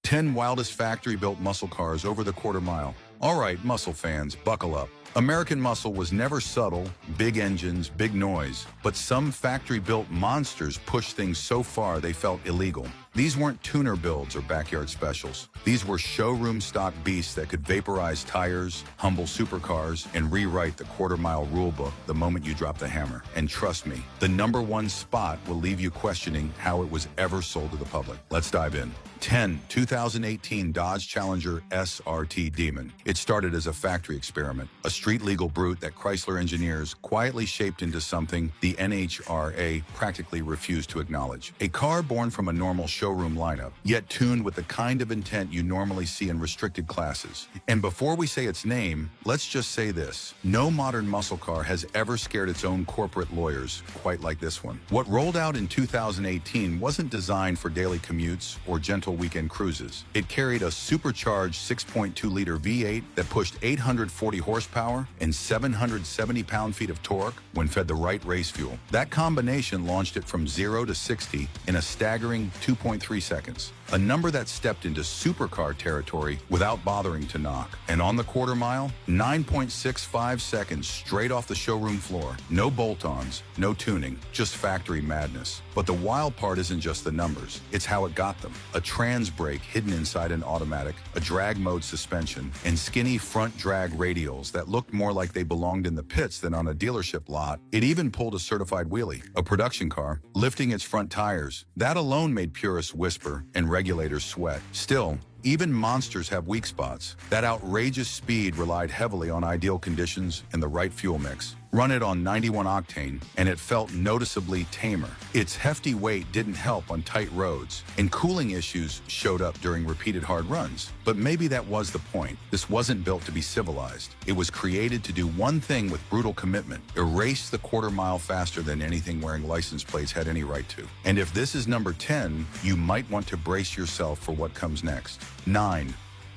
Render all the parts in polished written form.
10 wildest factory-built muscle cars over the quarter mile. All right, muscle fans, buckle up. American muscle was never subtle, big engines, big noise, but some factory-built monsters pushed things so far they felt illegal. These weren't tuner builds or backyard specials. These were showroom-stock beasts that could vaporize tires, humble supercars, and rewrite the quarter-mile rulebook the moment you drop the hammer. And trust me, the #1 spot will leave you questioning how it was ever sold to the public. Let's dive in. 10. 2018 Dodge Challenger SRT Demon. It started as a factory experiment, a street-legal brute that Chrysler engineers quietly shaped into something the NHRA practically refused to acknowledge. A car born from a normal showroom lineup, yet tuned with the kind of intent you normally see in restricted classes. And before we say its name, let's just say this. No modern muscle car has ever scared its own corporate lawyers quite like this one. What rolled out in 2018 wasn't designed for daily commutes or gentle weekend cruises. It carried a supercharged 6.2-liter V8 that pushed 840 horsepower and 770 pound-feet of torque when fed the right race fuel. That combination launched it from 0 to 60 in a staggering 2.3 seconds, a number that stepped into supercar territory without bothering to knock. And on the quarter mile, 9.65 seconds straight off the showroom floor. No bolt-ons, no tuning, just factory madness. But the wild part isn't just the numbers, it's how it got them. A trans brake hidden inside an automatic, a drag mode suspension, and skinny front drag radials that looked more like they belonged in the pits than on a dealership lot. It even pulled a certified wheelie, a production car, lifting its front tires. That alone made purists whisper and regulators sweat. Still, even monsters have weak spots. That outrageous speed relied heavily on ideal conditions and the right fuel mix. Run it on 91 octane, and it felt noticeably tamer. Its hefty weight didn't help on tight roads, and cooling issues showed up during repeated hard runs. But maybe that was the point. This wasn't built to be civilized. It was created to do one thing with brutal commitment: erase the quarter mile faster than anything wearing license plates had any right to. And if this is number 10, you might want to brace yourself for what comes next. 9.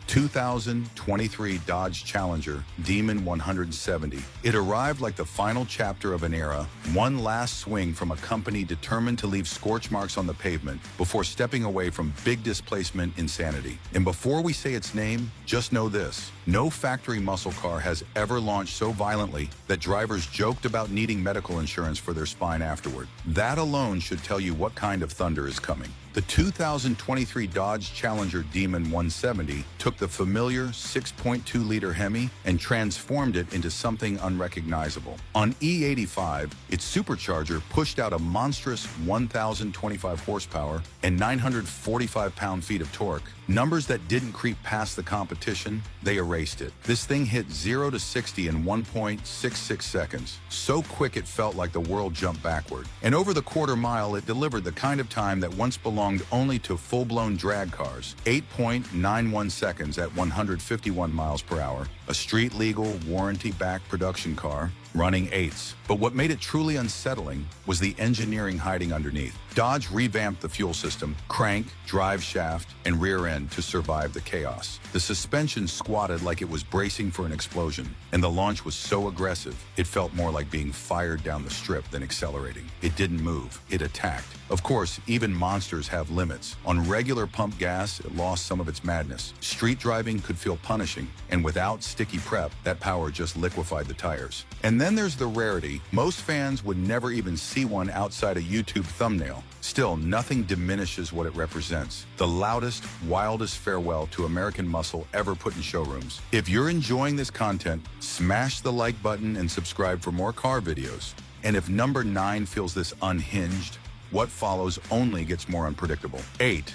2023 Dodge Challenger Demon 170. It arrived like the final chapter of an era, one last swing from a company determined to leave scorch marks on the pavement before stepping away from big displacement insanity. And before we say its name, just know this: no factory muscle car has ever launched so violently that drivers joked about needing medical insurance for their spine afterward. That alone should tell you what kind of thunder is coming. The 2023 Dodge Challenger Demon 170 took the familiar 6.2-liter Hemi and transformed it into something unrecognizable. On E85, its supercharger pushed out a monstrous 1,025 horsepower and 945 pound-feet of torque. Numbers that didn't creep past the competition, they erased it. This thing hit 0 to 60 in 1.66 seconds. So quick it felt like the world jumped backward. And over the quarter mile, it delivered the kind of time that once belonged only to full-blown drag cars. 8.91 seconds at 151 miles per hour. A street-legal, warranty-backed production car running eights. But what made it truly unsettling was the engineering hiding underneath. Dodge revamped the fuel system, crank, drive shaft, and rear end to survive the chaos. The suspension squatted like it was bracing for an explosion, and the launch was so aggressive, it felt more like being fired down the strip than accelerating. It didn't move, it attacked. Of course, even monsters have limits. On regular pump gas, it lost some of its madness. Street driving could feel punishing, and without sticky prep, that power just liquefied the tires. And then there's the rarity. Most fans would never even see one outside a YouTube thumbnail. Still, nothing diminishes what it represents. The loudest, wildest farewell to American muscle ever put in showrooms. If you're enjoying this content, smash the like button and subscribe for more car videos. And if number 9 feels this unhinged, what follows only gets more unpredictable. 8.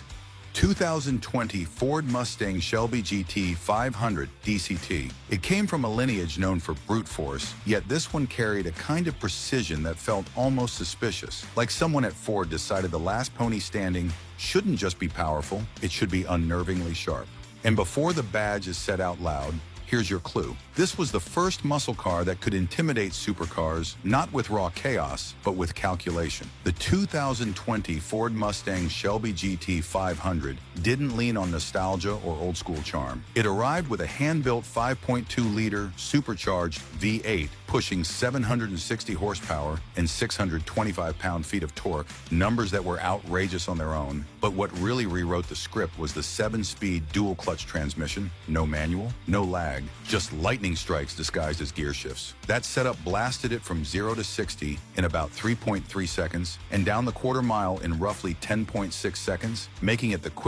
2020 Ford Mustang Shelby GT 500 DCT. It came from a lineage known for brute force, yet this one carried a kind of precision that felt almost suspicious. Like someone at Ford decided the last pony standing shouldn't just be powerful, it should be unnervingly sharp. And before the badge is said out loud, here's your clue. This was the first muscle car that could intimidate supercars, not with raw chaos, but with calculation. The 2020 Ford Mustang Shelby GT 500 didn't lean on nostalgia or old-school charm. It arrived with a hand-built 5.2-liter supercharged V8 pushing 760 horsepower and 625 pound-feet of torque, numbers that were outrageous on their own. But what really rewrote the script was the 7-speed dual-clutch transmission. No manual, no lag, just lightning strikes disguised as gear shifts. That setup blasted it from 0 to 60 in about 3.3 seconds and down the quarter mile in roughly 10.6 seconds, making it the quickest